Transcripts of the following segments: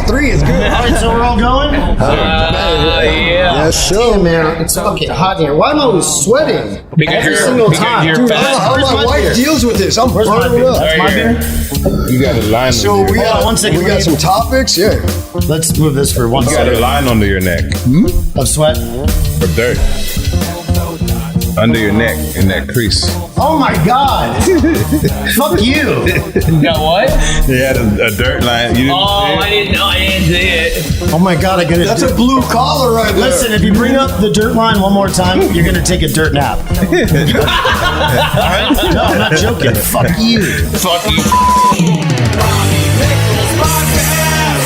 3 is good. All right, so we're all going? Yeah. Yes, sir. Damn, man, it's fucking hot in here. Why am I always sweating? Every single time. Dude, I don't know how my wife deals with this. I'm burning up. That's my beer? You got a line So under we your got, one second, we got some topics, yeah. Let's move this for 1 You got a second. line under your neck Of sweat. for dirt. Under your neck, in that crease. Oh my god. Fuck you. You got what? He had a dirt line. You didn't Oh, see it? I didn't see it. Oh my god, I gotta That's a blue collar right there. Listen, if you bring up the dirt line one more time, you're gonna take a dirt nap. Alright? No, I'm not joking. Fuck you. Fuck you.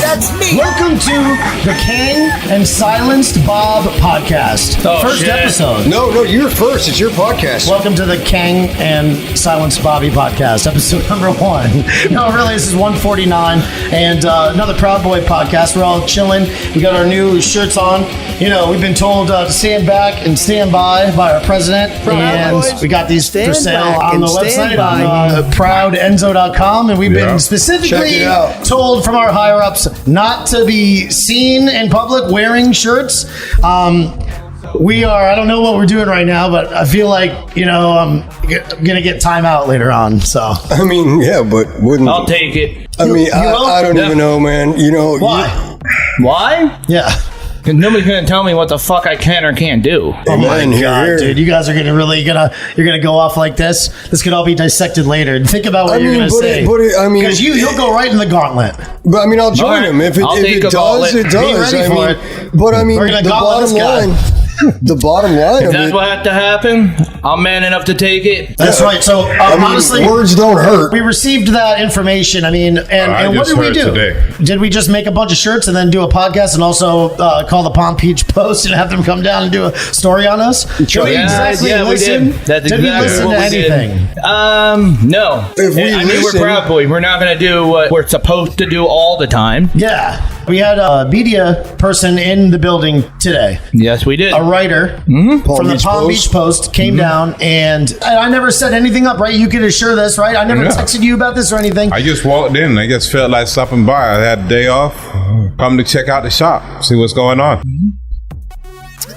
That's me. Welcome to the King and Silenced Bob podcast. Oh, First shit. episode. No, you're first. It's your podcast. Welcome to the Kang and Silenced Bobby podcast, episode number 1. No, really, this is 149, and another Proud Boy podcast. We're all chilling. We got our new shirts on. You know, we've been told to stand back and stand by our president, and Boys, we got these for stand sale back on the and stand website by. on proudenzo.com, and we've Yeah. been Check specifically it out. told from our higher ups not to be seen in public wearing shirts. We are, I don't know what we're doing right now, but I feel like, you know, I'm going to get time out later on. So, I mean, yeah, but wouldn't. I'll take it. I mean, you will? I don't Yeah. even know, man. You know, why? Why? Yeah. Because nobody's gonna tell me what the fuck I can or can't do. Oh my Amen. Here, God, here. dude. You guys are going to really you're going to go off like this. This could all be dissected later. And think about what I you're mean, going to say. I mean, Because you'll go right in the gauntlet. But I mean, I'll join Alright. him if it, I'll if take it a does. gauntlet. It does. Be ready I for mean, it. but I mean, We're gonna the gauntlet bottom this guy. line. The bottom line If of that's it. what had to happen, I'm man enough to take it. That's right. So, I mean, honestly, words don't hurt. we received that information. I mean, and what just did we heard do? today. Did we just make a bunch of shirts and then do a podcast and also call the Palm Beach Post and have them come down and do a story on us? Did we Yeah, exactly yeah, we listen? did. That's did we exactly listen what to we did. anything? No. If we I mean, listen- we're Proud Boys. We're not gonna do what we're supposed to do all the time. Yeah. We had a media person in the building today. Yes, we did. A writer Palm from the Beach Palm Post. Beach Post came down, and I never said anything up, right? You can assure this, right? I never Yeah. texted you about this or anything. I just walked in. I just felt like stopping by. I had a day off. Come to check out the shop, see what's going on.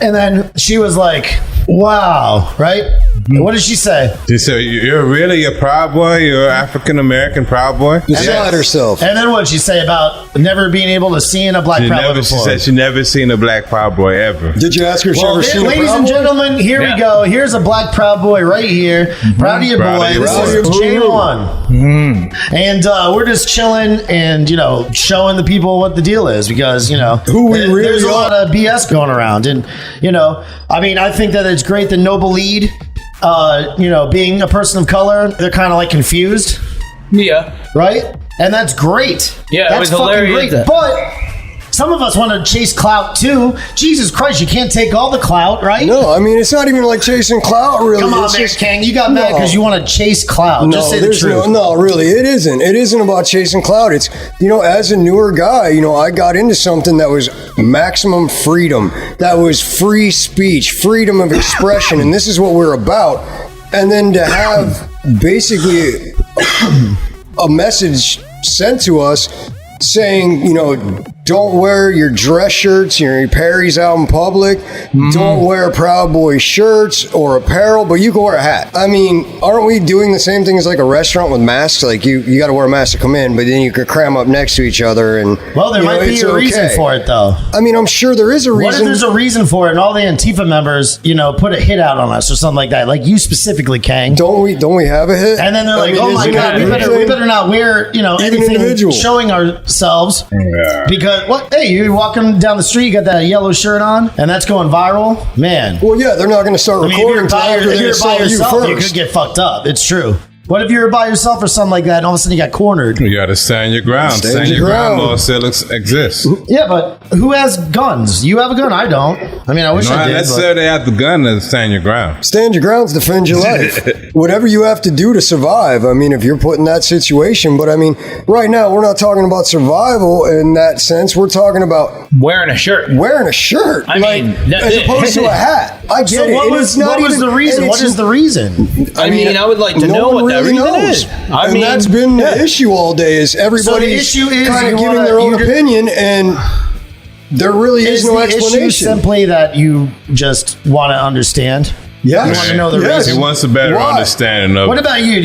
And then she was like, wow, right? What did she say? She said, "You're really a Proud Boy. You're an African American Proud Boy." Beside herself. And then what did she say about never being able to see in a black She Proud Boy she before? said she never seen a black Proud Boy ever. Did you ask her if she Well, ever seen a ladies Proud and Boy? gentlemen, here we Yeah. go. Here's a black Proud Boy right here. Proud of you, Proud boy. of you, This boy. is J1. And we're just chilling and, you know, showing the people what the deal is because, you know, Who we really there's a are. lot of BS going around. And, you know, I mean, I think that it's great that Noble Lead, you know, being a person of color, they're kind of like confused, Yeah. right? And that's great. Yeah, it that's was fucking hilarious. great. But some of us want to chase clout too. Jesus Christ, you can't take all the clout, right? No, I mean, it's not even like chasing clout, really. Come on, It's man, just- Kang. You got mad No. because you want to chase clout. Just say the there's truth. no, really, it isn't. It isn't about chasing clout. It's, you know, as a newer guy, you know, I got into something that was maximum freedom, that was free speech, freedom of expression, and this is what we're about. And then to have basically a message sent to us saying, you know, don't wear your dress shirts, your Perry's out in public. Don't wear Proud Boy shirts or apparel, but you can wear a hat. I mean, aren't we doing the same thing as like a restaurant with masks? Like you got to wear a mask to come in, but then you could cram up next to each other. And Well, there you know, might be it's a reason okay. for it, though. I mean, I'm sure there is a What if reason. there's a reason for it and all the Antifa members, you know, put a hit out on us or something like that? Like you specifically, Kang. Don't we have a hit? And then they're I like, mean, oh my isn't it a God, we group better thing? not wear, you know, Even anything individual. showing ourselves. Yeah. Because, what? Hey, you're walking down the street, you got that yellow shirt on, and that's going viral? Man. Well, yeah, they're not going to start I mean, if recording you're until by, after if they you're by saw you yourself, you first. could get fucked up. It's true. What if you're by yourself or something like that, and all of a sudden you got cornered? You got to stand your ground. Stand Stand your your ground. ground. Law still exists. Yeah, but who has guns? You have a gun. I don't. I mean, I wish Not I did. But necessarily have the gun to stand your ground. Stand your grounds, defend your life. Whatever you have to do to survive. I mean, if you're put in that situation. But I mean, right now, we're not talking about survival in that sense. We're talking about Wearing a shirt. wearing a shirt. I like, mean, that's as it. opposed to a hat. I get so it. what And was it's not what was even- the reason? and What it's- is the reason? I mean, I would like to no know one what really knows. And that's been the issue all day is everybody's kind of giving their own opinion and there really is no explanation. Issue simply that you just want to understand. Yeah, you want to know the reason. He wants a better understanding of. What about you?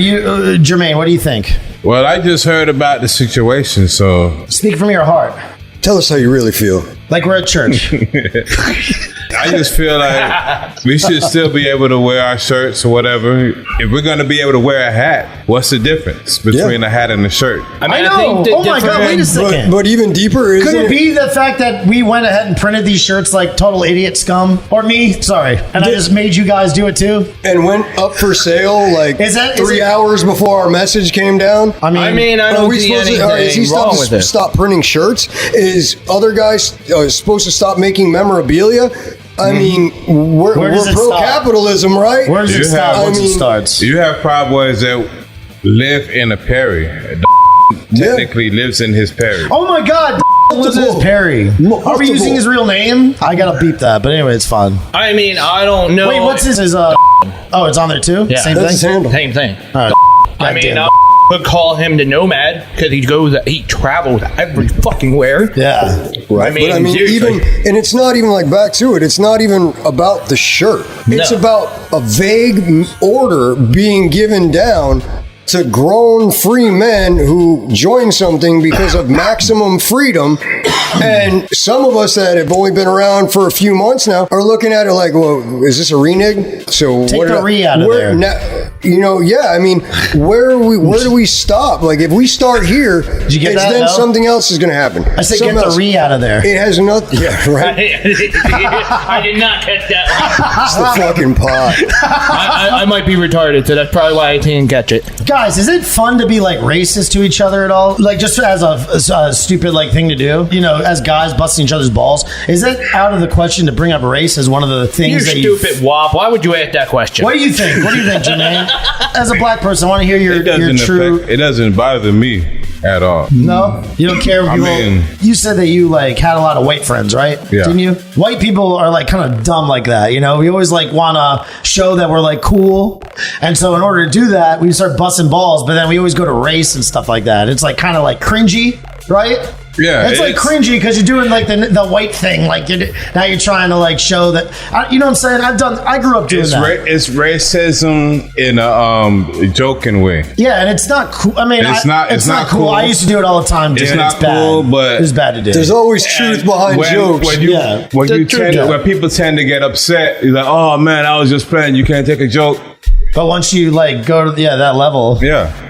Jermaine? What do you think? Well, I just heard about the situation, so speak from your heart. Tell us how you really feel. Like we're at church. I just feel like we should still be able to wear our shirts or whatever. If we're going to be able to wear a hat, what's the difference between a hat and a shirt? I mean, I know. Oh my God, wait a second. But even deeper, could it be the fact that we went ahead and printed these shirts like total idiot scum? Or me, sorry. And I just made you guys do it too? And went up for sale like 3 hours before our message came down? I mean, I don't see anything wrong with it. Stop printing shirts? Is other guys supposed to stop making memorabilia? I mean, we're pro-capitalism, right? Where does it stop once it starts? You have Proud Boys that live in a Perry. Technically lives in his Perry. Oh my God, lives in his Perry. Are we using his real name? I gotta beep that, but anyway, it's fun. I mean, I don't know. Wait, what's his? Oh, it's on there too? Yeah. Same That's thing? Same thing. All right. I mean, I would call him the nomad because he travels every fucking where. Yeah. Right. But I mean, and it's not even like back to it. It's not even about the shirt. It's about a vague order being given down to grown free men who join something because of maximum freedom. And some of us that have only been around for a few months now are looking at it like, well, is this a renege? So take the re out of there. I mean, where do we stop? Like, if we start here, then something else is going to happen. I said get the re out of there. It has nothing. Yeah, right. I did not catch that. It's the fucking pot. I might be retarded, so that's probably why I didn't catch it. Guys, is it fun to be like racist to each other at all? Like just as a stupid like thing to do? You know, as guys busting each other's balls? Is it out of the question to bring up race as one of the things you stupid wop? Why would you ask that question? What do you think? What do you think, Jermaine? As a black person, I want to hear your true. It doesn't bother me at all. No, you don't care. When you said that you like had a lot of white friends, right? Yeah. Didn't you? White people are like kind of dumb like that. You know, we always like want to show that we're like cool, and so in order to do that, we start busting balls. But then we always go to race and stuff like that. It's like kind of like cringy, right? Yeah, it's like cringy because you're doing like the white thing. Like now you're trying to like show that. You know what I'm saying? I grew up doing that. It's racism in a joking way. Yeah, and it's not cool. I mean, it's not cool. I used to do it all the time, dude. It's not cool, bad. But it's bad to do. There's always truth behind jokes. When people tend to get upset, you're like, "Oh man, I was just playing. You can't take a joke." But once you like go to that level,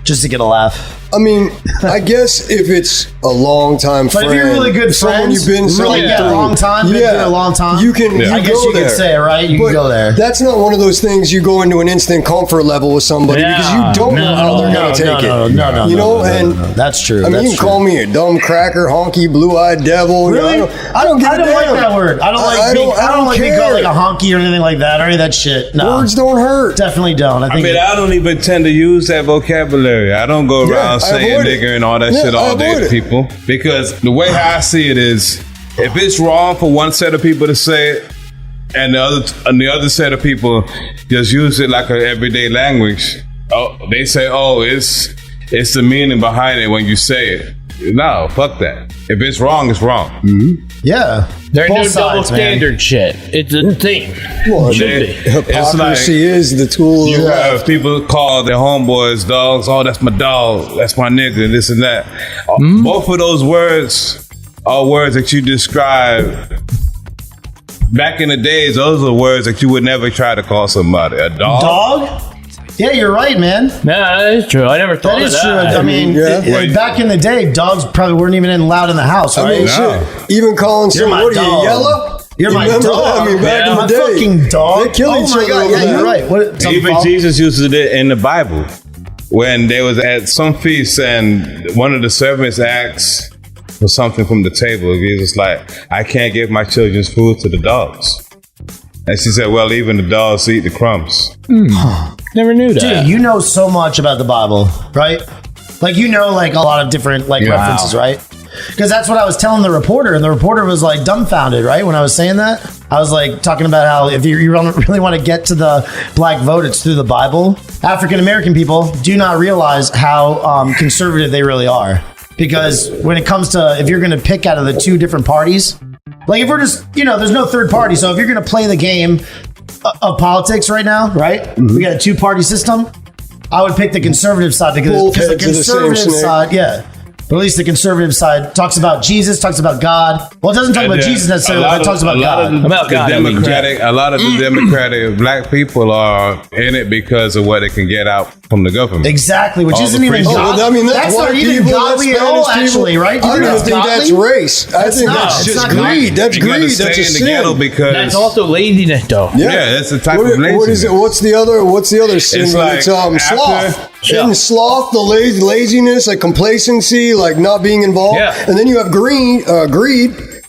just to get a laugh. I mean, I guess if it's a long time friend, but if you're really good friends, you've been really a long time, been through a long time, you can. I guess you could say, right? You can go there. That's not one of those things you go into an instant comfort level with somebody because you don't know how they're going to take it. No, you know, and that's true. I mean, you can call me a dumb cracker, honky, blue-eyed devil. Really? You know, I don't like that word. I don't like being called like a honky or anything like that or any of that shit. No. Words don't hurt. Definitely don't. I don't even tend to use that vocabulary. I don't go around saying nigger and all that shit all day to people, because the way I see it is, if it's wrong for one set of people to say it and the other set of people just use it like an everyday language, they say, it's the meaning behind it when you say it. No, fuck that. If it's wrong, it's wrong. Mm-hmm. Yeah. There's no double standard shit. It's a thing. Well, hypocrisy is the tool. You have people call their homeboys dogs. Oh, that's my dog. That's my nigga. This and that. Mm-hmm. Both of those words are words that you describe. Back in the days, those are words that you would never try to call somebody. A dog? Dog? Yeah, you're right, man. Yeah, that is true. I never thought of that. True. I mean, back in the day, dogs probably weren't even allowed in the house, right? I mean, shit. Even calling someone, what are you, yellow? You're my dog. I mean, back in the day, my fucking dog. They kill each other. Yeah, you're right. Even Jesus uses it in the Bible when they was at some feast and one of the servants asked for something from the table. Jesus like, I can't give my children's food to the dogs. And she said, well, even the dogs eat the crumbs. Never knew that. Dude, you know so much about the Bible, right? Like, you know, like a lot of different like references, right? because that's what I was telling the reporter, and the reporter was like dumbfounded, right? When I was saying that, I was like talking about how if you really want to get to the black vote, it's through the Bible. African American people do not realize how conservative they really are, because when it comes to if you're going to pick out of the two different parties, like if we're just there's no third party, so if you're going to play the game of politics right now, right? Mm-hmm. We got a two-party system. I would pick the conservative side because the conservative side, but at least the conservative side talks about Jesus, talks about God. Well, it doesn't talk about Jesus necessarily, but it talks about God. A lot of the Democratic black people are in it because of what it can get out from the government. Exactly, which isn't even godly. That's not even godly at all, actually, right? I don't think that's race. I think that's just greed. That's greed. That's a sin. Because that's also laziness, though. Yeah, that's the type of laziness. What is it? What's the other sin? It's sloth. Isn't sloth the laziness, like complacency, like not being involved? Yeah. And then you have greed.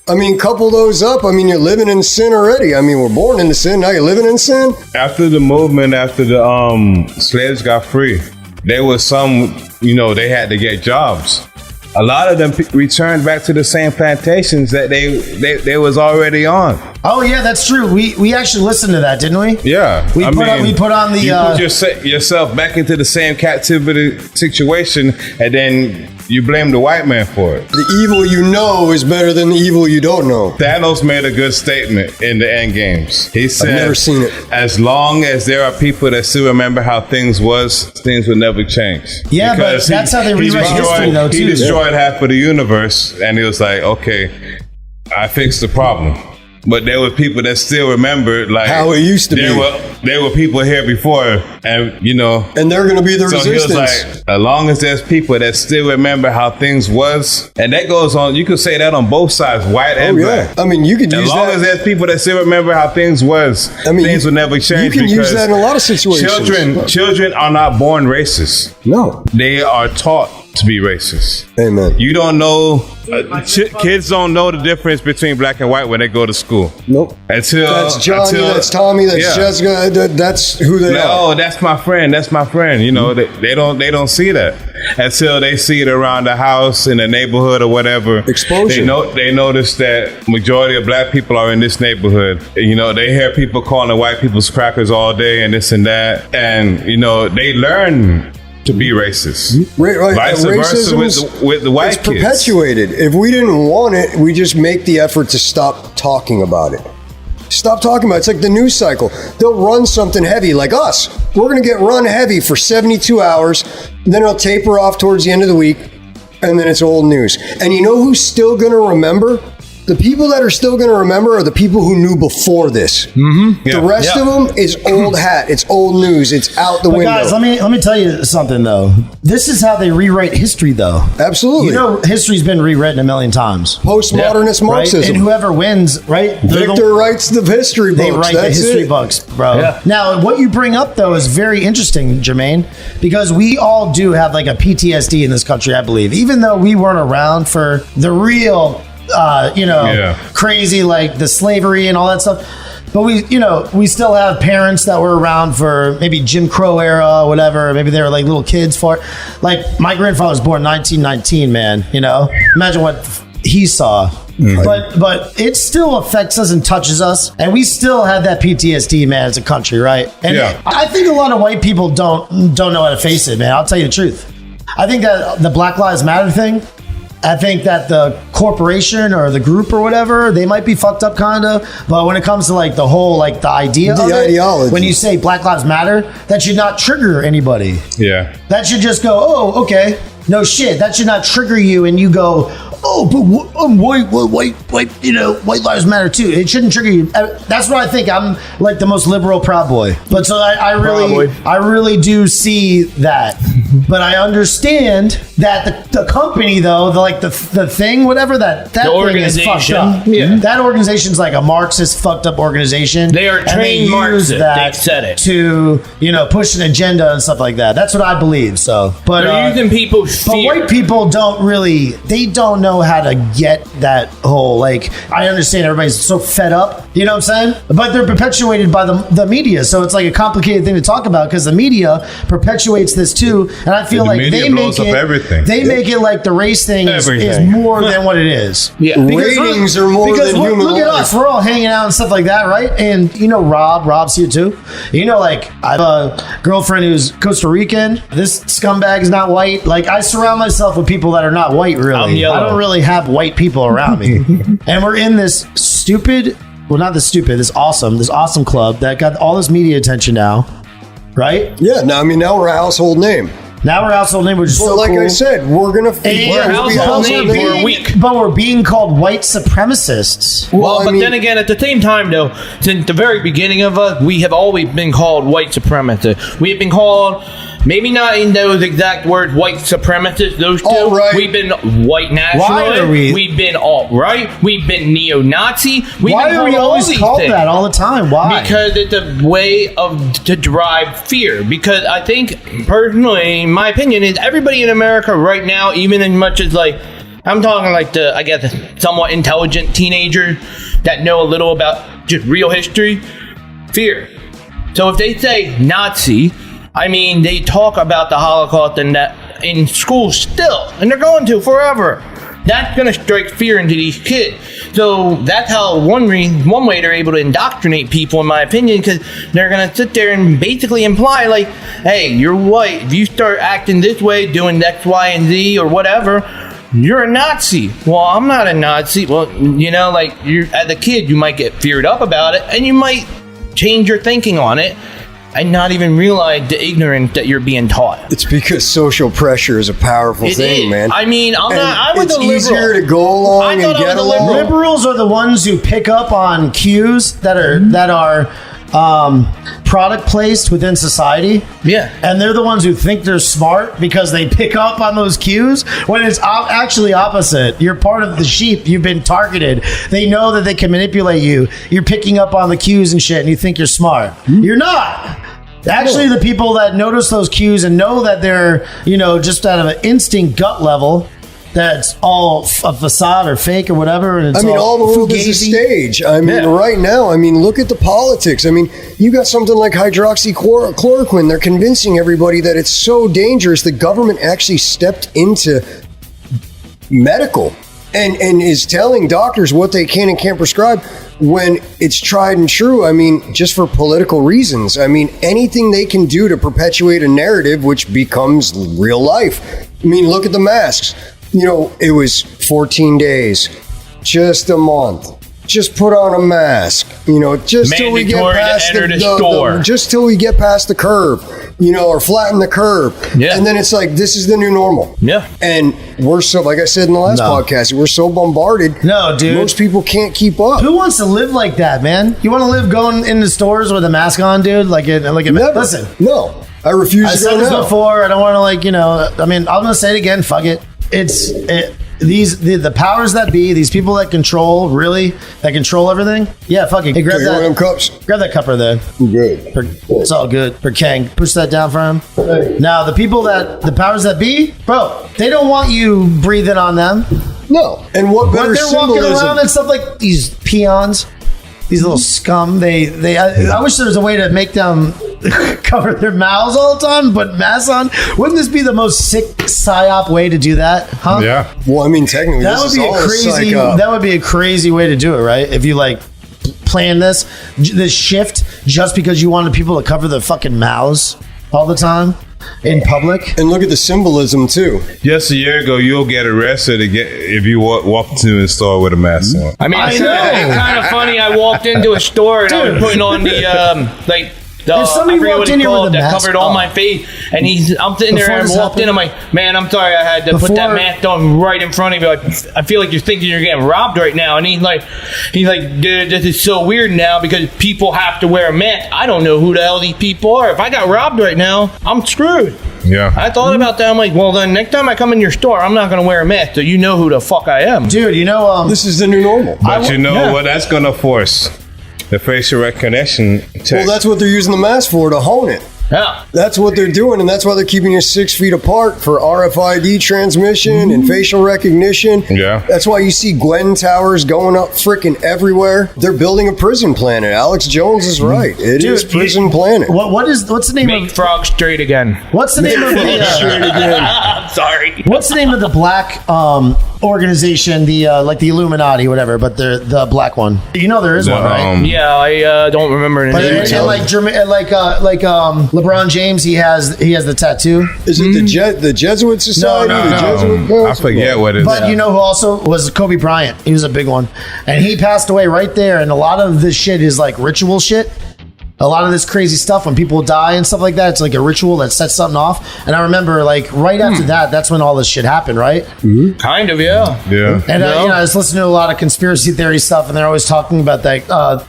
I mean, couple those up. I mean, you're living in sin already. I mean, we're born into sin. Now you're living in sin. After the movement, after the slaves got free, there was some, they had to get jobs. A lot of them returned back to the same plantations that they was already on. Oh yeah, that's true. We actually listened to that, didn't we? Yeah, we put on the. You put yourself back into the same captivity situation, and then you blame the white man for it. The evil you know is better than the evil you don't know. Thanos made a good statement in the End Games. He said, I've never seen it. As long as there are people that still remember how things was, things will never change. Yeah, because but that's how they rewrite history, though, too. He destroyed half of the universe, and he was like, okay, I fixed the problem. But there were people that still remembered like how it used to be. There were people here before, and and they're going to be the resistance. He was like, as long as there's people that still remember how things was, and that goes on. You could say that on both sides, white and black. I mean, you could use that. As long as there's people that still remember how things was, things will never change. You can use that in a lot of situations. Children are not born racist. No, they are taught to be racist. Amen. You don't know. Kids don't know the difference between black and white when they go to school. Nope. That's Johnny. That's Tommy. That's Jessica. That's who they are. Oh, that's my friend. That's my friend. They don't see that until they see it around the house, in the neighborhood, or whatever. Exposure. They notice that majority of black people are in this neighborhood. They hear people calling white people's crackers all day and this and that, and they learn to be racist. Right. Vice versa with the white kids. It's perpetuated. If we didn't want it, we just make the effort to stop talking about it. Stop talking about it. It's like the news cycle. They'll run something heavy, like us. We're going to get run heavy for 72 hours, then it'll taper off towards the end of the week, and then it's old news. And you know who's still going to remember? The people that are still going to remember are the people who knew before this. Mm-hmm. The rest of them is old hat. It's old news. It's out the window. Guys, let me tell you something, though. This is how they rewrite history, though. Absolutely. History's been rewritten a million times. Postmodernist Marxism. Right? And whoever wins, right? Victor writes the history books. They write the history books, bro. Yeah. Now, what you bring up, though, is very interesting, Jermaine, because we all do have like a PTSD in this country, I believe. Even though we weren't around for the real crazy, like the slavery and all that stuff. But we still have parents that were around for maybe Jim Crow era or whatever. Maybe they were like little kids for it. Like my grandfather was born 1919, man. Imagine what he saw. Mm-hmm. But it still affects us and touches us, and we still have that PTSD, man, as a country, right? And I think a lot of white people don't know how to face it, man. I'll tell you the truth. I think that the Black Lives Matter thing, I think that the corporation or the group or whatever, they might be fucked up kind of, but when it comes to like the whole, like the idea of ideology, when you say Black Lives Matter, that should not trigger anybody. Yeah. That should just go, oh, okay. No shit. That should not trigger you and you go, oh, but I'm white, white lives matter too. It shouldn't trigger you. That's what I think. I'm like the most liberal Proud Boy. But so I really do see that. But I understand that the company, though, the thing, whatever, that thing is fucked up. Yeah. That organization's like a Marxist, fucked up organization. They are trained Marxists. They said it to push an agenda and stuff like that. That's what I believe. So, but they're using people's fear. But white people don't know know how to get that whole, like, I understand everybody's so fed up, you know what I'm saying? But they're perpetuated by the media, so it's like a complicated thing to talk about because the media perpetuates this too, and I feel like they make it everything. They make it like the race thing is more than what it is. Yeah, ratings are more than human look at life. us, we're all hanging out and stuff like that, right? And you know, Rob's here too. You know, like I have a girlfriend who's Costa Rican. This scumbag is not white. Like I surround myself with people that are not white. Really, I'm yellow. I don't really have white people around me, and we're in this stupid. Well, not this stupid. This awesome club that got all this media attention now, right? Yeah. Now we're a household name. Now we're household name, which is so like cool. I said, we're gonna we're household name for a week. But we're being called white supremacists. Well, but then again, at the same time, though, since the very beginning of us, we have always been called white supremacists. We have been called, maybe not in those exact words, white supremacists, those two. Alt-right. We've been white nationalists. Why are we? We've been alt-right. We've been neo-Nazi. Why are we always called that all the time? Why? Because it's a way to drive fear. Because I think, personally, my opinion is everybody in America right now, even as much as like, I'm talking like the, I guess, somewhat intelligent teenager that know a little about just real history, fear. So if they say Nazi, I mean, they talk about the Holocaust and that in school still, and they're going to forever. That's going to strike fear into these kids. So that's how one way they're able to indoctrinate people, in my opinion, because they're going to sit there and basically imply, like, hey, you're white. If you start acting this way, doing X, Y, and Z or whatever, you're a Nazi. Well, I'm not a Nazi. Well, you know, like, as a kid, you might get feared up about it, and you might change your thinking on it and not even realize the ignorance that you're being taught. It's because social pressure is a powerful thing, man. I mean, I was it's a liberal. easier to go along and get along. Liberals are the ones who pick up on cues that are product placed within society. Yeah. And they're the ones who think they're smart because they pick up on those cues when it's actually opposite. You're part of the sheep. You've been targeted. They know that they can manipulate you. You're picking up on the cues and shit and you think you're smart. You're not. Actually, the people that notice those cues and know that they're, you know, just out of an instinct gut level, that's all a facade or fake or whatever. And it's all the world is a stage. I mean, right now, look at the politics. You got something like hydroxychloroquine. They're convincing everybody that it's so dangerous. The government actually stepped into medical and is telling doctors what they can and can't prescribe when it's tried and true. Just for political reasons. Anything they can do to perpetuate a narrative which becomes real life. Look at the masks. It was 14 days, just a month. Just put on a mask, just till we get past just till we get past the curve, or flatten the curve. Yeah. And then it's like, this is the new normal. Yeah. And we're so, like I said in the last podcast, we're so bombarded. No, dude. Most people can't keep up. Who wants to live like that, man? You want to live going into stores with a mask on, dude? Never. Listen. No. I refuse to go now. I said this before. I don't want to, I'm going to say it again. Fuck it. The powers that be, these people that control everything. Yeah, fuck it. Hey, grab that cups. Grab that cup right there. Good. It's all good. For Kang, push that down for him. Hey. Now, the powers that be, bro, they don't want you breathing on them. No. And what better they're walking around and stuff like these peons, these little scum. I wish there was a way to make them cover their mouths all the time, put masks on. Wouldn't this be the most sick psyop way to do that? Huh? Yeah. Well, technically, that would be a crazy way to do it, right? If you plan this shift just because you wanted people to cover their fucking mouths all the time in public. And look at the symbolism too. Just a year ago, you'll get arrested if you walk into a store with a mask on. It's kind of funny. I walked into a store and I was putting on the if somebody walked in here with a that mask covered all my face, and I'm sitting there and walked in. I'm like, man, I'm sorry, I had to put that mask on right in front of you. I feel like you're thinking you're getting robbed right now. And he's like, dude, this is so weird now because people have to wear a mask. I don't know who the hell these people are. If I got robbed right now, I'm screwed. Yeah. I thought about that. I'm like, well, then next time I come in your store, I'm not going to wear a mask, so you know who the fuck I am, dude. This is the new normal. But what that's going to force? The facial recognition tech. Well, that's what they're using the mask for, to hone it. Yeah. That's what they're doing, and that's why they're keeping you 6 feet apart for RFID transmission and facial recognition. Yeah. That's why you see Gwen Towers going up freaking everywhere. They're building a prison planet. Alex Jones is right. It is prison planet. What's the name Make of frogs straight again. What's the name of I'm sorry. What's the name of the black organization? The like the Illuminati, whatever, but the black one. You know there is one, right? Yeah, I don't remember the But name. and like LeBron James, he has the tattoo. Is it the Jesuit Society? No. The Jesuit I Council? forget what it is. But you know who also was Kobe Bryant? He was a big one, and he passed away right there. And a lot of this shit is like ritual shit. A lot of this crazy stuff when people die and stuff like that, it's like a ritual that sets something off. And I remember, like right after that, that's when all this shit happened, right? Kind of, yeah. Yeah. And I was listening to a lot of conspiracy theory stuff, and they're always talking about that.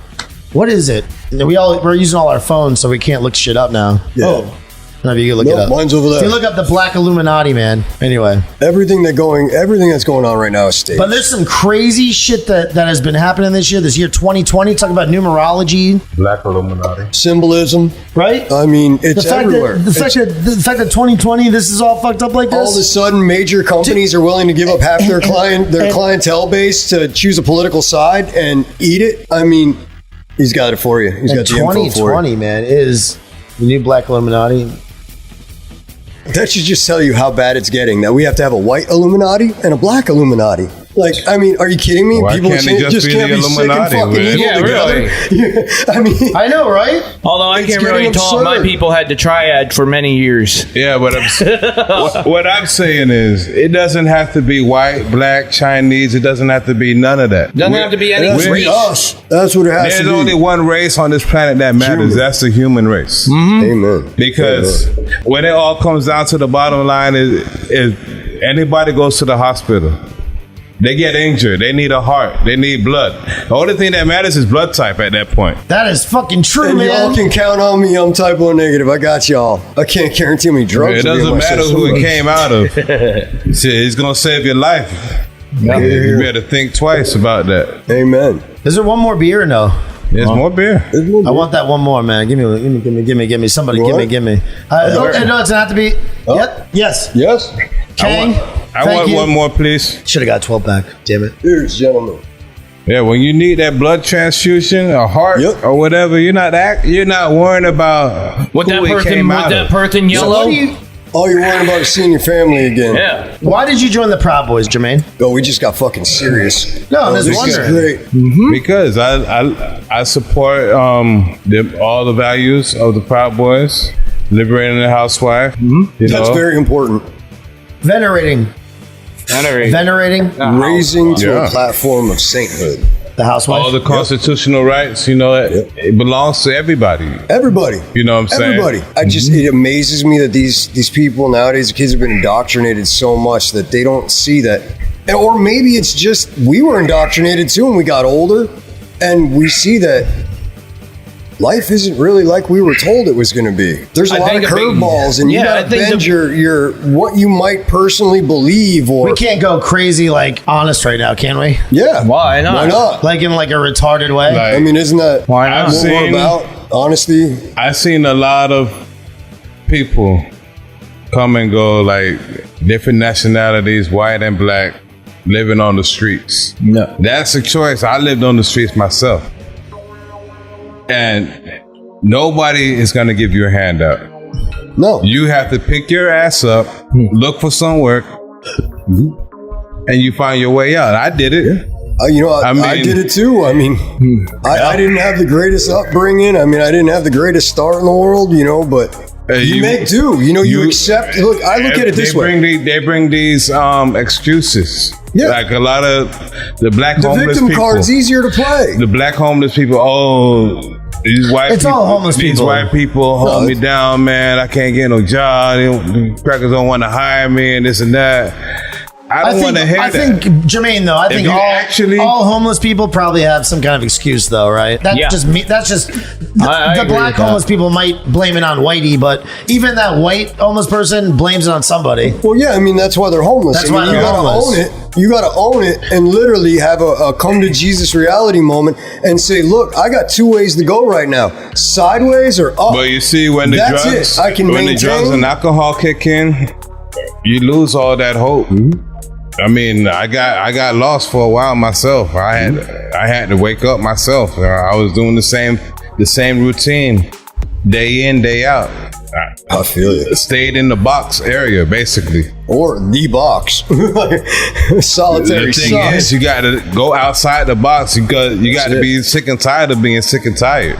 What is it? We're using all our phones, so we can't look shit up now. Yeah. Oh, no, you can look it up. Mine's over there. If you look up the Black Illuminati, man. Anyway, Everything that's going on right now is staged. but there's some crazy shit that has been happening this year 2020. Talk about numerology, Black Illuminati. Symbolism. right? I mean, it's everywhere. The fact that 2020, this is all fucked up like this. All of a sudden, major companies are willing to give up half their clientele base to choose a political side and eat it. I mean, he's got it for you. He's got the info for you. 2020, man, is the new Black Illuminati. That should just tell you how bad it's getting. That we have to have a white Illuminati and a black Illuminati. Like, I mean, are you kidding me? Why can't it just be can't the be sick and Illuminati, fucking man? evil Yeah, together. I mean, I know, right? Although I It's can't really getting talk, my absurd. people had the triad for many years. Yeah, but what I'm saying is, it doesn't have to be white, black, Chinese. It doesn't have to be none of that. Doesn't have to be any that's race. us. That's what it has There's to be. only one race on this planet that matters. Human. That's the human race. Amen. Because when it all comes down to the bottom line is anybody goes to the hospital, they get injured, they need a heart, they need blood. The only thing that matters is blood type at that point. That is fucking true, And man. y'all can count on me. I'm type O negative. I got y'all. I can't guarantee how many drugs. It will be in doesn't my matter system, who it but- came out of. It's going to save your life. You better think twice about that. Amen. Is there one more beer or no? There's more beer. I want that one more, man. Give me. Somebody, What? give me. No, it doesn't have to be. Oh. Yep. Yes. Yes. Kang. I want one more, please. Should have got 12 back. Damn it. Here's gentlemen. Yeah, when you need that blood transfusion, a heart, Yep. or whatever, you're not worrying about With who that it person, came with out that of. person yellow. All you're worrying about is seeing your family again. Yeah. Why did you join the Proud Boys, Jermaine? Oh, we just got fucking serious. No, I'm Oh, just this is wondering. great. Because I support all the values of the Proud Boys, liberating the housewife. You That's know? very important. Venerating Raising to Yeah. a platform of sainthood. the housewife. all the constitutional rights. You know, it belongs to everybody. Everybody. You know what I'm saying? Everybody. It amazes me that these people nowadays, the kids have been indoctrinated so much that they don't see that. Or maybe it's just we were indoctrinated too when we got older and we see that life isn't really like we were told it was going to be. There's a lot of curveballs and you got to bend your what you might personally believe or We can't go crazy like honest right now, can we? Yeah. Why not? Why not? Like in like a retarded way. Like- I mean, isn't that Why not? what we're about? Honesty. I've seen a lot of people come and go, like different nationalities, white and black, living on the streets. No. That's a choice. I lived on the streets myself. And nobody is going to give you a handout. No. You have to pick your ass up, look for some work, and you find your way out. I did it. I mean- did it too. I mean, I didn't have the greatest upbringing. I mean, I didn't have the greatest start in the world, but you make do. You accept. Look, I look at it this way. They bring these excuses. Yeah. Like a lot of the black The homeless victim people. card's easier to play. The black homeless people, these white It's people, all homeless these people. white people hold me down, man. I can't get no job. The crackers don't want to hire me and this and that. I don't want to hear that. I think, Jermaine, though, I think all homeless people probably have some kind of excuse, though, right? That's just me. That's just the black homeless people might blame it on whitey, but even that white homeless person blames it on somebody. Well, yeah, I mean, that's why they're homeless. That's why you they're gotta homeless. own it. You got to own it and literally have a come to Jesus reality moment and say, look, I got two ways to go right now, sideways or up. But you see, when the drugs and alcohol kick in, you lose all that hope. I mean, I got lost for a while myself. I had to wake up myself. I was doing the same routine day in, day out. I feel you. Stayed in the box area, basically. Or the box. Solitary The thing is, you got to go outside the box. You got to be sick and tired of being sick and tired.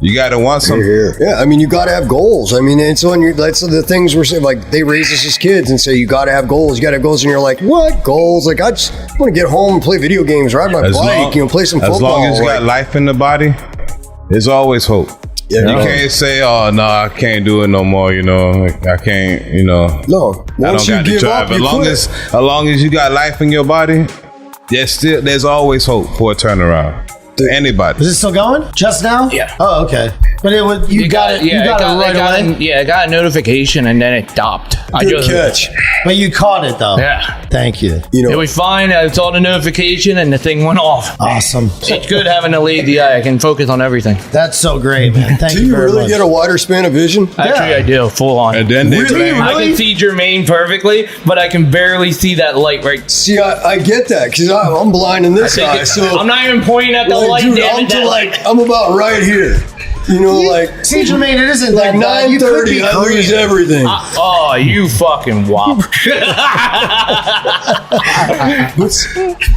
You got to want something. Yeah, I mean, you got to have goals. I mean, it's on that's the things we're saying. Like, they raise us as kids and say, you got to have goals. You got to have goals. And you're like, what goals? Like, I just want to get home and play video games, ride my bike, play some football. As long as you got life in the body, there's always hope. Yeah, you can't say, oh, no, I can't do it no more, I can't, No. I don't got to drive. As long as you got life in your body, there's always hope for a turnaround. To anybody. Is it still going? Just now? Yeah. Oh, okay. But you got it right away? Yeah, I got a notification and then it stopped. Good catch. But you caught it, though. Yeah. Thank you. It was fine. I saw the notification and the thing went off. Awesome. It's good having a lazy eye. I can focus on everything. That's so great, man. Thank you very much. Do you really get a wider span of vision? Actually, I do. Full on. And then I can see Jermaine perfectly, but I can barely see that light right. See, I get that because I'm blind in this eye. So I'm not even pointing at the light. Dude, I'm about right here. See, Jermaine, it isn't like 9:30. I lose everything. Oh, you fucking wop.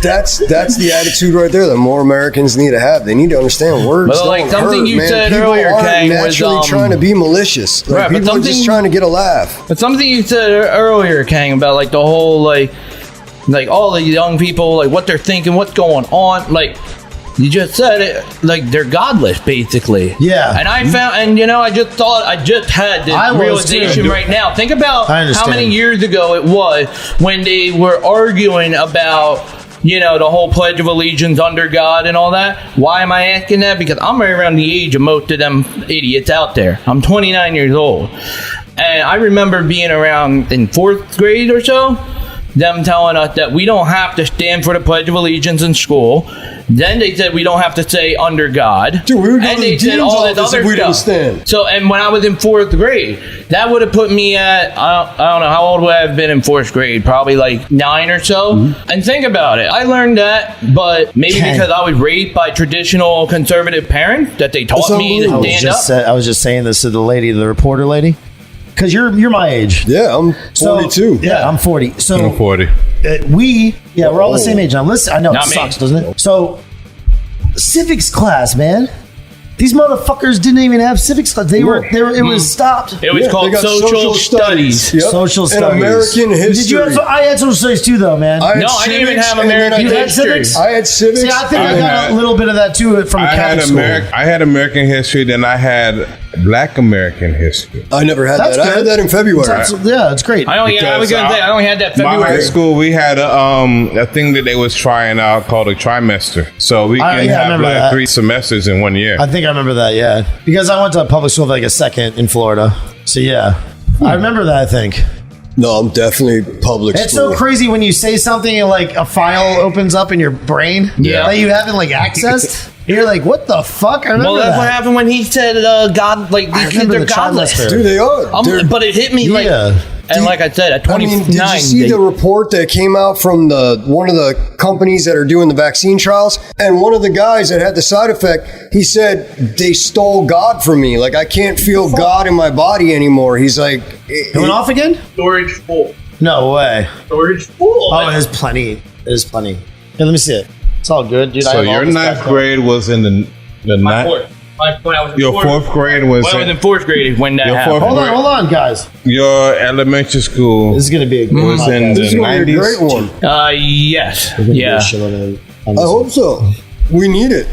That's the attitude right there that more Americans need to have. They need to understand words. But like something you said earlier, Kang, was naturally trying to be malicious. Like, people are just trying to get a laugh. But something you said earlier, Kang, about like the whole like all the young people, like what they're thinking, what's going on, like. You just said it, like they're godless, basically. Yeah. And I found, I just had this realization right now. Think about how many years ago it was when they were arguing about, the whole Pledge of Allegiance under God and all that. Why am I asking that? Because I'm right around the age of most of them idiots out there. I'm 29 years old. And I remember being around in 4th grade or so, them telling us that we don't have to stand for the Pledge of Allegiance in school. Then they said we don't have to say under God. Dude, we were going to the dean's office if we didn't stand. So, and when I was in 4th grade, that would have put me at, I don't know, how old would I have been in 4th grade? Probably like 9 or so. Mm-hmm. And think about it. I learned that, but maybe because I was raised by traditional conservative parents that they taught me to stand up. I was just saying this to the reporter lady. Because you're my age. Yeah, I'm 42. Yeah, I'm 40. So I'm 40. We're all the same age now. Listen, I know it sucks, doesn't it? So, civics class, man. These motherfuckers didn't even have civics class. It was stopped. It was called social studies. Yep. Social studies. And American history. I had social studies too, though, man. I didn't even have American history. I had civics. See, I think I got a little bit of that too from Catholic school. I had American history, then I had Black American history. I never had that. I had that in February. It's great. I only had that February. My high school, we had a thing that they was trying out called a trimester. So we can have like 3 semesters in 1 year. I think I remember that, yeah. Because I went to a public school for like a second in Florida. So yeah. I remember that, I think. No, I'm definitely public school. It's so crazy when you say something and like a file opens up in your brain that you haven't like accessed. You're like, what the fuck? I remember that's what happened when he said God, like these kids are godless. Dude, they are. But it hit me like, and like I said, at 29. Did you see the report that came out from one of the companies that are doing the vaccine trials? And one of the guys that had the side effect, he said, they stole God from me. Like, I can't feel God in my body anymore. He's like... It went off again? Storage full. No way. Storage full. Oh, there's plenty. There's plenty. Here, let me see it. It's all good, dude. So your 9th grade was in the 9th? Your 4th grade was... When I was in 4th grade when that happened. Hold on, guys. Your elementary school... This is going to be a good was in the 90s? Be a great one. Yes. Yeah. I hope so. We need it.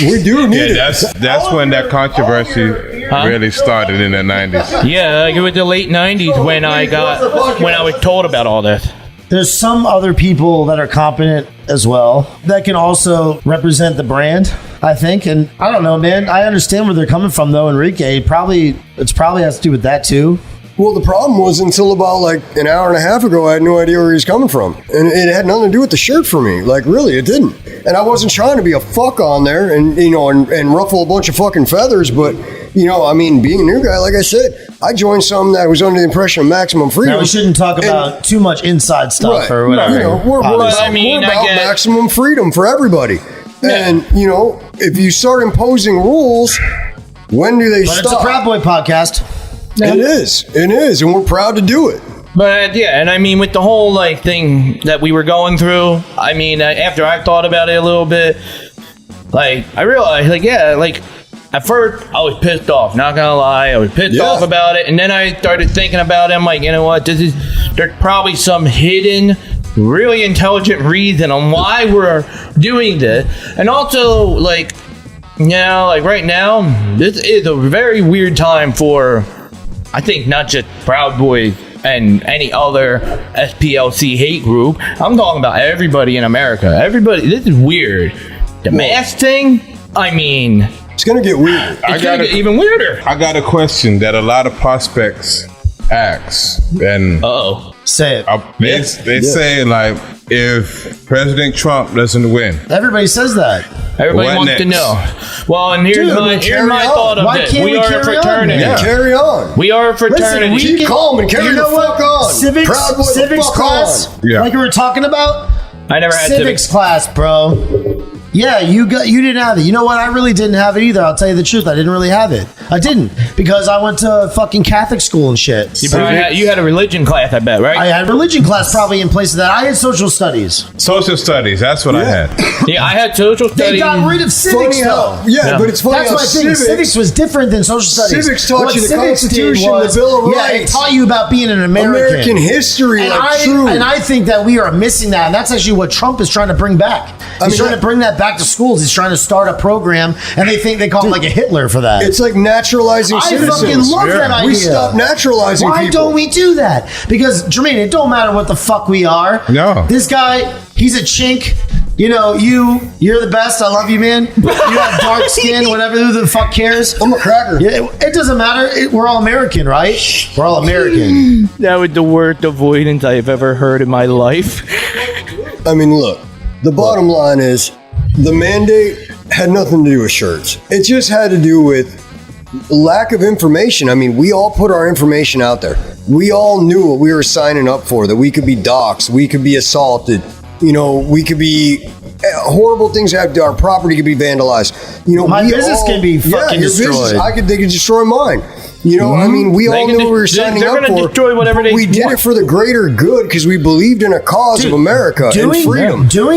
We do need it. That's when that controversy really started in the 90s. Yeah, like it was the late 90s when I was told about all this. there's some other people that are competent as well that can also represent the brand, I think. And I don't know, man. I understand where they're coming from, though, Enrique. It's probably has to do with that, too. Well, the problem was until about like an hour and a half ago, I had no idea where he was coming from. And it had nothing to do with the shirt for me. Like, really, it didn't. And I wasn't trying to be a fuck on there and, you know, and ruffle a bunch of fucking feathers. But, you know, I mean, being a new guy, like I said, I joined something that was under the impression of maximum freedom. Now, we shouldn't talk about too much inside stuff or whatever. You know, we're about maximum freedom for everybody. Yeah. And, you know, if you start imposing rules, when do they stop? It's a Proud Boy podcast. It is, and we're proud to do it. But yeah, and I mean, with the whole like thing that we were going through, I mean, after I thought about it a little bit, like I realized, like at first I was pissed off. Not gonna lie, I was pissed off about it, and then I started thinking about it. I'm like, you know what? There's probably some hidden, really intelligent reason on why we're doing this, and also like, you know, like right now, this is a very weird time for. I think not just Proud Boys and any other SPLC hate group. I'm talking about everybody in America. Everybody, this is weird. The mask thing, I mean... It's going to get weird. It's going to get even weirder. I got a question that a lot of prospects ask. And say it. They say, like, if President Trump doesn't win. Everybody says that. Everybody wants to know. Well, and here's my thought of it. We are a fraternity. Carry on. We are a fraternity. Listen, keep calm and carry the fuck on. Civics class, like we were talking about. I never had civics class, bro. Yeah, you didn't have it. You know what? I really didn't have it either. I'll tell you the truth. I didn't really have it. I didn't because I went to fucking Catholic school and shit. You had a religion class, I bet, right? I had religion class probably in place of that. I had social studies. Social studies. That's what I had. Yeah, I had social studies. They got rid of civics, though. But it's funny. That's what I think. Civics was different than social studies. Civics taught you the Constitution, the Bill of Rights. Yeah, it taught you about being an American. American history, and I think that we are missing that. And that's actually what Trump is trying to bring back. He's trying to bring that back to schools. He's trying to start a program, and they call him like a Hitler for that. It's like naturalizing citizens. I fucking love that idea. We stop naturalizing people. Why don't we do that? Because, Jermaine, it don't matter what the fuck we are. No. This guy, he's a chink. You know, you're the best. I love you, man. You have dark skin, whatever. Who the fuck cares? I'm a cracker. Yeah, it doesn't matter. We're all American, right? We're all American. That was the worst avoidance I've ever heard in my life. I mean, look, the bottom line is the mandate had nothing to do with shirts. It just had to do with lack of information. I mean, we all put our information out there. We all knew what we were signing up for, that we could be doxxed, we could be assaulted, you know, we could be horrible things happen. Our property could be vandalized. You know, my business can be fucking destroyed. They could destroy mine. You know, I mean, we all knew what we were signing up for. Destroy whatever we did it for the greater good because we believed in a cause of America and freedom. To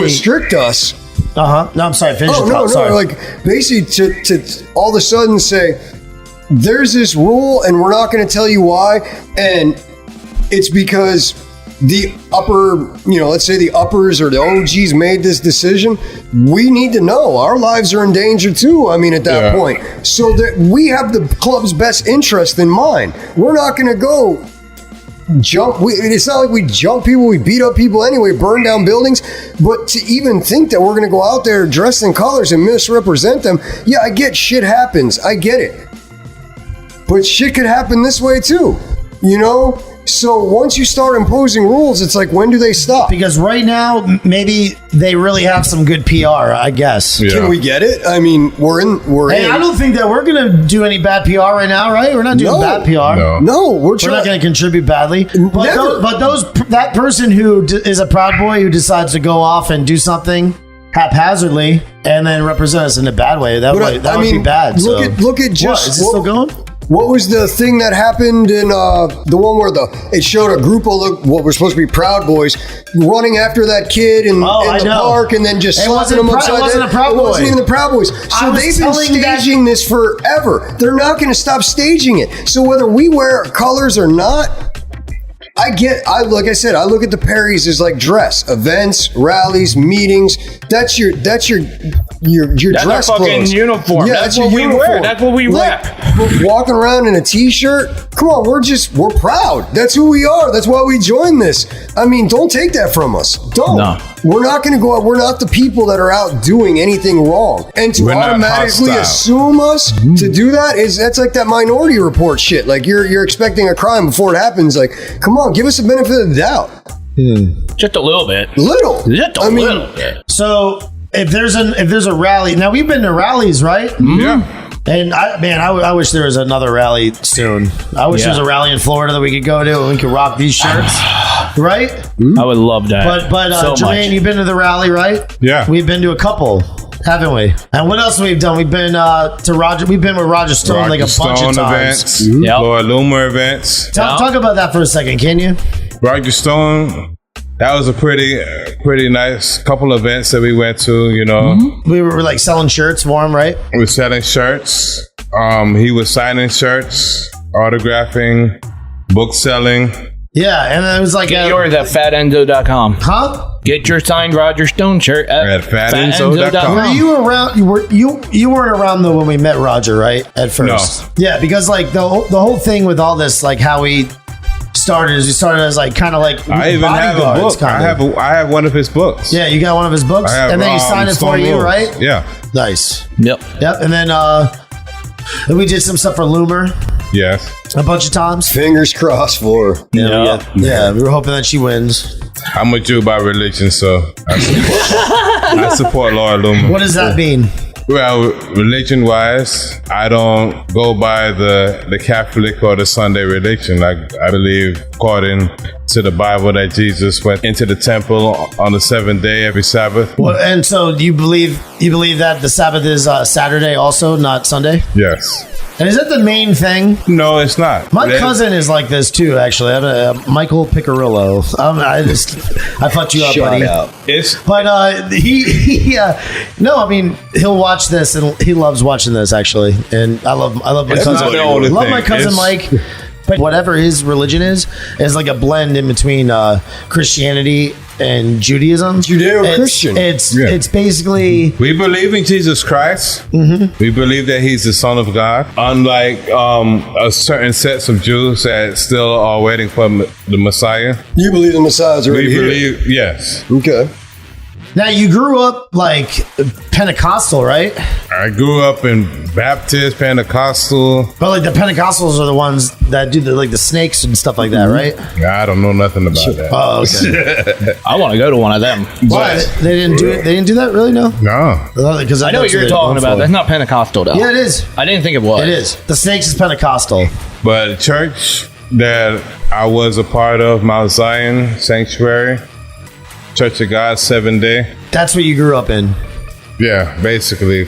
restrict us. No, I'm sorry. Finish your thought. Sorry. Like basically to all of a sudden say there's this rule and we're not going to tell you why, and it's because the upper, you know, let's say the uppers or the OGs made this decision. We need to know. Our lives are in danger too. I mean, at that point, so that we have the club's best interest in mind. We're not going to go jump. It's not like we jump people. We beat up people anyway, burn down buildings. But to even think that we're going to go out there dressed in colors and misrepresent them, yeah, I get shit happens. I get it. But shit could happen this way too, you know? So once you start imposing rules, it's like, when do they stop? Because right now, maybe they really have some good PR, I guess. Yeah. Can we get it? I mean, we're in. I don't think that we're going to do any bad PR right now, right? We're not doing bad PR. No, we're not going to contribute badly. But that person who is a Proud Boy who decides to go off and do something haphazardly and then represent us in a bad way, that would be bad. Look at just... Is it still going? What was the thing that happened in the one where it showed a group of what were supposed to be Proud Boys running after that kid in the park and then just slapping him upside the head? It wasn't a Proud Boy. It wasn't even the Proud Boys. So they've been staging this forever. They're not going to stop staging it. So whether we wear colors or not, like I said, I look at the Perrys as like dress, events, rallies, meetings. That's your That's dress our fucking clothes. uniform. Yeah, that's your what we uniform. wear. That's what we like, rep. Walking around in a t-shirt. Come on, we're proud. That's who we are. That's why we joined this. I mean, don't take that from us. Don't. No. We're not going to go out. We're not the people that are out doing anything wrong. And to We're not automatically hostile. assume us to do that's like that Minority Report shit. Like you're expecting a crime before it happens. Like, come on, give us the benefit of the doubt. Just a little bit. Little. I mean, little bit. So if there's a rally, now we've been to rallies, right? Yeah. And I wish there was another rally soon. I wish there was a rally in Florida that we could go to and we could rock these shirts, right? I would love that. But so Jermaine, much. you've been to the rally, right? Yeah. We've been to a couple, haven't we? And what else have we done? We've been to Roger. We've been with Roger Stone like a bunch of times. events, Yep. Lord Loomer events. Talk about that for a second, can you? Roger Stone. That was a pretty nice couple events that we went to. You know, We were like selling shirts for him, right? we were selling shirts. He was signing shirts, autographing, book selling. Yeah, and it was like Get yours at fatenzo.com. huh? Get your signed Roger Stone shirt at fatenzo.com. Were you around? You weren't around though when we met Roger, right? At first, yeah, because like the whole thing with all this, like how we started as like kind of like I even have a bodyguards, book. I have one of his books. Yeah, you got one of his books, I have, and then he signed it for Stone you, Rules. right? Yeah. Nice. Yep. Yep. And then we did some stuff for Loomer Yes. a bunch of times. Fingers crossed for her. Yeah, we were hoping that she wins. I'm a Jew by religion, so I support Lord Loomer. What does that mean? Well, religion-wise, I don't go by the Catholic or the Sunday religion. Like I believe, according to the Bible, that Jesus went into the temple on the seventh day every Sabbath. Well, and so you believe that the Sabbath is Saturday also, not Sunday? Yes. And is that the main thing? No, it's not. My cousin is like this too. Actually, I have Michael Picarillo. I fucked you up, Shout buddy. out. It's But no, I mean he'll watch this and he loves watching this actually, and I love my It's cousin. not the only Love thing. my cousin It's- Mike. But whatever his religion is like a blend in between Christianity and Judaism. Judeo-Christian. It's basically we believe in Jesus Christ. Mm-hmm. We believe that He's the Son of God. Unlike a certain sets of Jews that still are waiting for the Messiah. You believe the Messiah's already We here. believe, yes. Okay. now you grew up like Pentecostal, right? I grew up in Baptist, Pentecostal. But like the Pentecostals are the ones that do the snakes and stuff like that, right? I don't know nothing about that. Oh, okay. I want to go to one of them. Why they didn't do it? They didn't do that, really? No, No. because I know what you're talking about. That's not Pentecostal, though. Yeah, it is. I didn't think it was. It is. The snakes is Pentecostal. But the church that I was a part of, Mount Zion Sanctuary, Church of God, 7 Day. That's what you grew up in. Yeah, basically.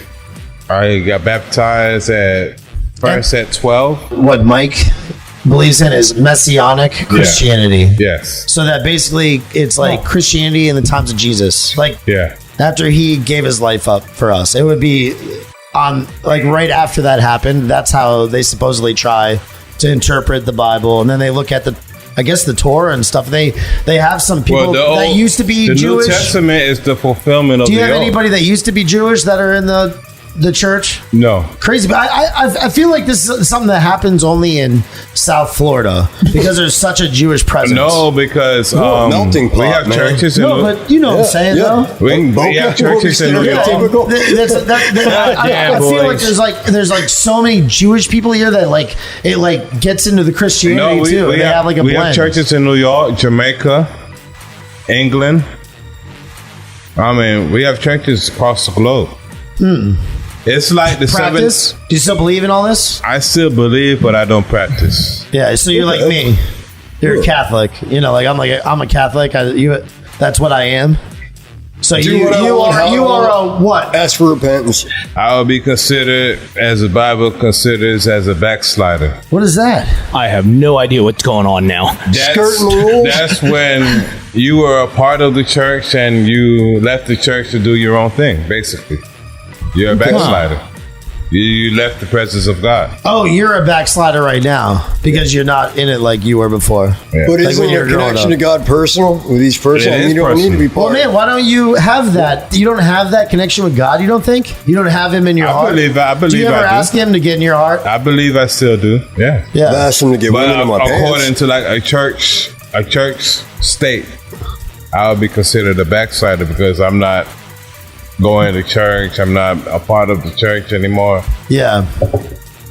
I got baptized at 12. What Mike believes in is messianic Christianity. Yes. So that basically it's like Christianity in the times of Jesus. Like Yeah. after he gave his life up for us, it would be on like right after that happened. That's how they supposedly try to interpret the Bible, and then they look at the Torah and stuff. They have some people that used to be the Jewish. New Testament is the fulfillment of Do you the have old. anybody that used to be Jewish that are in the church? No. Crazy, but I feel like this is something that happens only in South Florida because there's such a Jewish presence. No, because melting pot, we have man. churches in No, but you know what I'm saying though. we have churches in New York. Typical. I feel like there's like so many Jewish people here that like it like gets into the Christianity too. They have like a we blend. have churches in New York, Jamaica, England. I mean, we have churches across the globe. It's like the Practice? seventh. Do you still believe in all this? I still believe, but I don't practice. Yeah, so you're like me. You're a Catholic. You know, I'm a Catholic. That's what I am. So you are a what? Ask for repentance. I would be considered, as the Bible considers, as a backslider. What is that? I have no idea what's going on now. Skirting the rules. That's when you were a part of the church and you left the church to do your own thing, basically. You're a backslider. you left the presence of God. Oh, you're a backslider right now because you're not in it like you were before. Yeah. But Like isn't when you're your growing connection up. to God personal with each person? It is You don't need to be Well, part. man, why don't you have that? You don't have that connection with God, you don't think? You don't have him in your heart? I believe Do you ever I do. ask him to get in your heart? I believe I still do. Yeah. Yeah. I've asked him to get But women in my according pants. to like a church state, I would be considered a backslider because I'm not going to church. I'm not a part of the church anymore. Yeah.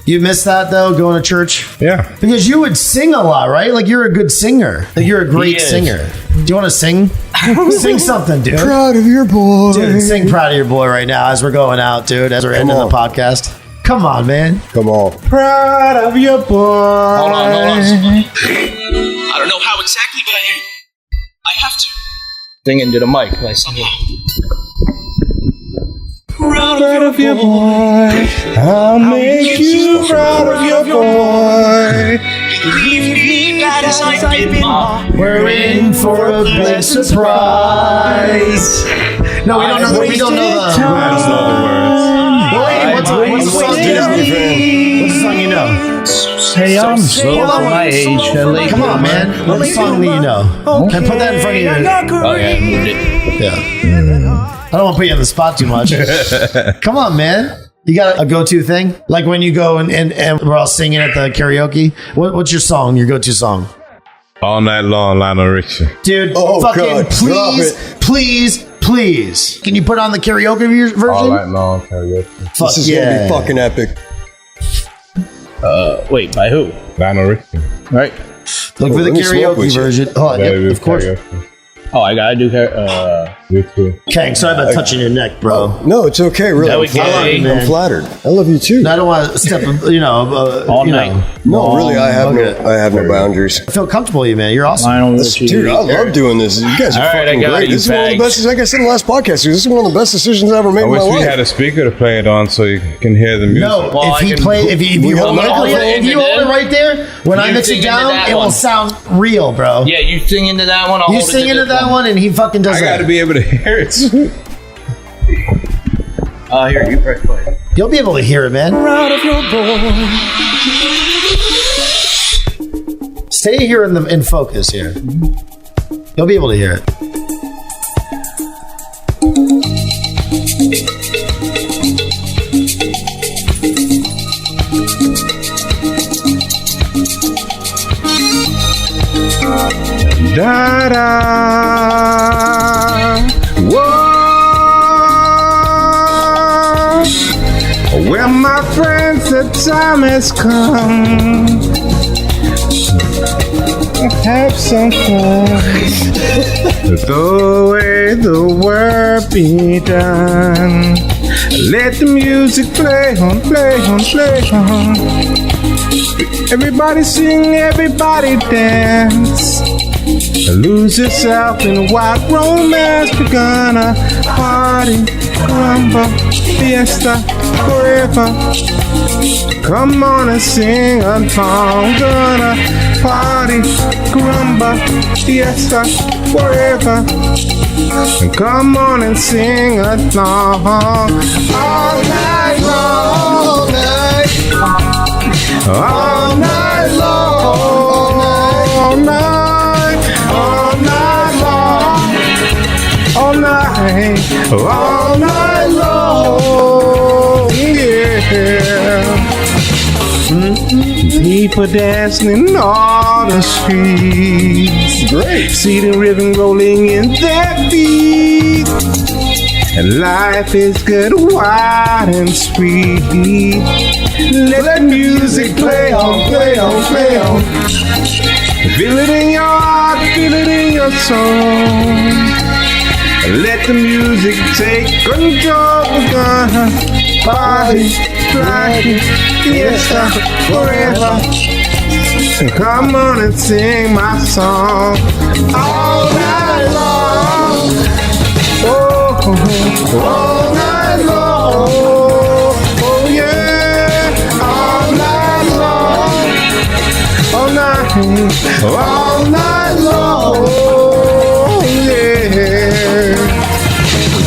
You miss that though, going to church? Yeah. Because you would sing a lot, right? Like you're a good singer. Like you're a great is. singer. Do you want to sing? Sing something, dude. Proud of your boy. Dude, sing Proud of Your Boy right now as we're going out, dude, as we're ending the on. podcast. Come on, man. Come on. Proud of your boy. Hold on. I don't know how exactly, but I have to. Sing into the mic. Like, Proud of your boy. I'll make you proud of your boy. Believe me, that as I've been We're in for a big surprise. No, we don't know. We don't know the. That's not the words. Wait, what's the song you know? What's the song you know? hey, I'm so my age. Come on, man. What's the song that you know? Can I put that in front of you? Okay, moved it. Yeah. I don't want to put you on the spot too much. Come on, man. You got a go-to thing? Like when you go and we're all singing at the karaoke? What's your song, your go-to song? All night long, Lionel Richie. Dude, Oh, fucking God, drop please. Can you put on the karaoke version? All night long, karaoke. Fuck This is yeah. going to be fucking epic. Wait, by who? Lionel Richie. Right. Look for the let me smoke karaoke with you. version. Oh, Baby, yep, of course. karaoke. Oh, I gotta do. You too. Kang, sorry about touching your neck, bro. No, it's okay. Really, That I'm we get flattered. it, man. I'm flattered. I love you too. No, I don't want to step, All night. No, really, I have okay. I have no boundaries. I feel comfortable with you, man. You're awesome. Lionel Richie. Dude, I love doing this. You guys are All right, I fucking got great. you, This is one of the fags. best, like I said in the last podcast, dude, this is one of the best decisions I ever made I in my wish we life. had a speaker to play it on so you can hear the music. No, Well, if I he can- play, if you We hold hold it, microphone if you hold it right there, when I You mix sing it into down, that it will one. sound real, bro. Yeah, you sing into that one. I'll You hold sing it into this that one, and he fucking does I that. got to be able to hear it. Here, you press play. You'll be able to hear it, man. Stay here in focus here. You'll be able to hear it. Da da. Whoa. Well, my friends, the time has come. Have some fun. Throw away the work be done. Let the music play on, play on, play on. Everybody sing, everybody dance. Lose yourself in what romance begun. A party, rumba, fiesta, forever. Come on and sing a song. Gonna party, rumba, fiesta, forever. Come on and sing a song. All night long, all night, all night long, all night, all night long, all night, all night long, yeah. People dancing in all the streets. Great. See the ribbon rolling in their feet. And life is good, wide and sweet. Let the music play on, play on, play on. Feel it in your heart, feel it in your soul. Let the music take control. We're gonna party, fly, fiesta, forever. Come on and sing my song all night long. Oh, all night long. Oh yeah, all night long. All night long. Yeah.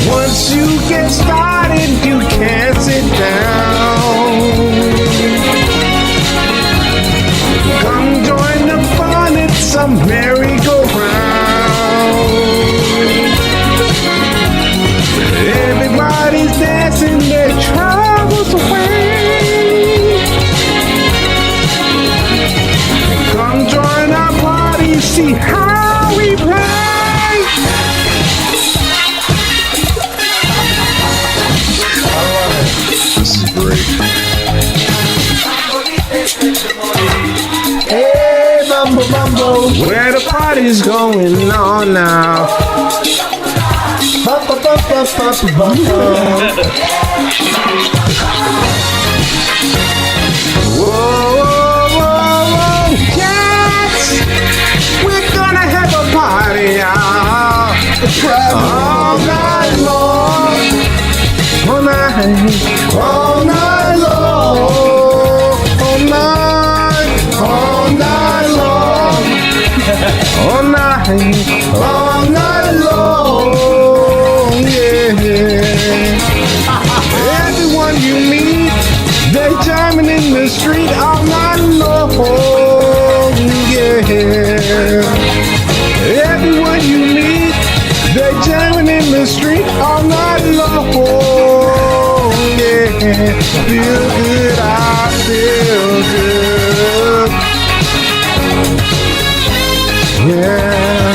Once you get started, you can't sit down. is going on now? Whoa, yes, we're gonna have a party all night long, all night long, all night long, all night long, yeah. Everyone you meet, they jamming in the street all night long, yeah. Everyone you meet, they jamming in the street all night long, yeah. Feel good, I feel good, yeah.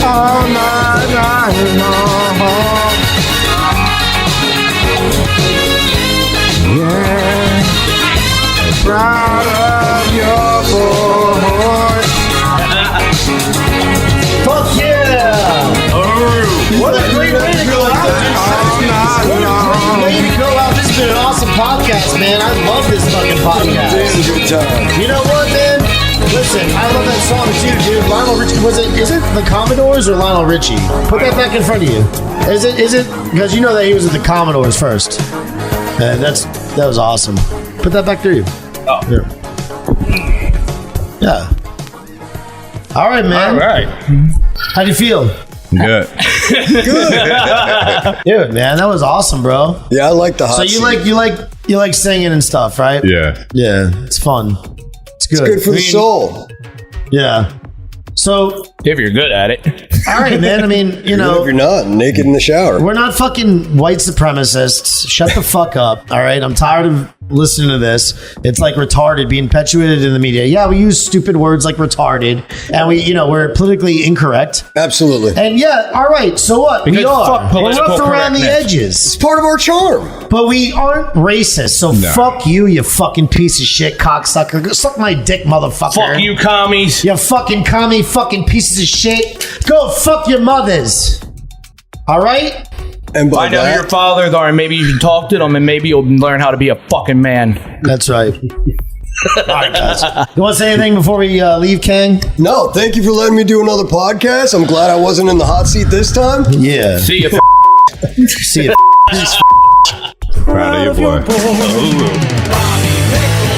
All night long, yeah. Proud of your voice. Fuck yeah! What a great way to go out, dude. What a great way to go out. This has been an awesome podcast, man. I love this fucking podcast. It's a good time. You know what, man? Listen, I love that song too, dude. Lionel Richie, is it the Commodores or Lionel Richie? Put that back in front of you. Is it? Because you know that he was with the Commodores first. That was awesome. Put that back through you. Oh. Yeah. All right, man. All right. How do you feel? Good. Dude, man, that was awesome, bro. Yeah, I like the hot So seat. you like singing and stuff, right? Yeah. Yeah, it's fun. It's good. It's good for the soul. Yeah. So, If you're good at it. all right, man. I mean, you Even know, if you're not naked in the shower. we're not fucking white supremacists. Shut the fuck up. All right. I'm tired of listening to this. It's like retarded being perpetuated in the media. Yeah, we use stupid words like retarded, and we're politically incorrect. Absolutely. And yeah, all right. So what? Because we are. fuck We're political rough around the correctness. edges. It's part of our charm. But we aren't racist, so fuck you fucking piece of shit, cocksucker. Go suck my dick, motherfucker. Fuck you, commies. You fucking commie fucking pieces of shit. Go fuck your mothers. All right? And by Find out who your that, fathers are, and maybe you can talk to them, and maybe you'll learn how to be a fucking man. That's right. All right, guys. You want to say anything before we leave, Kang? no, thank you for letting me do another podcast. I'm glad I wasn't in the hot seat this time. Yeah. See you. See you. Proud of your boy. Bobby,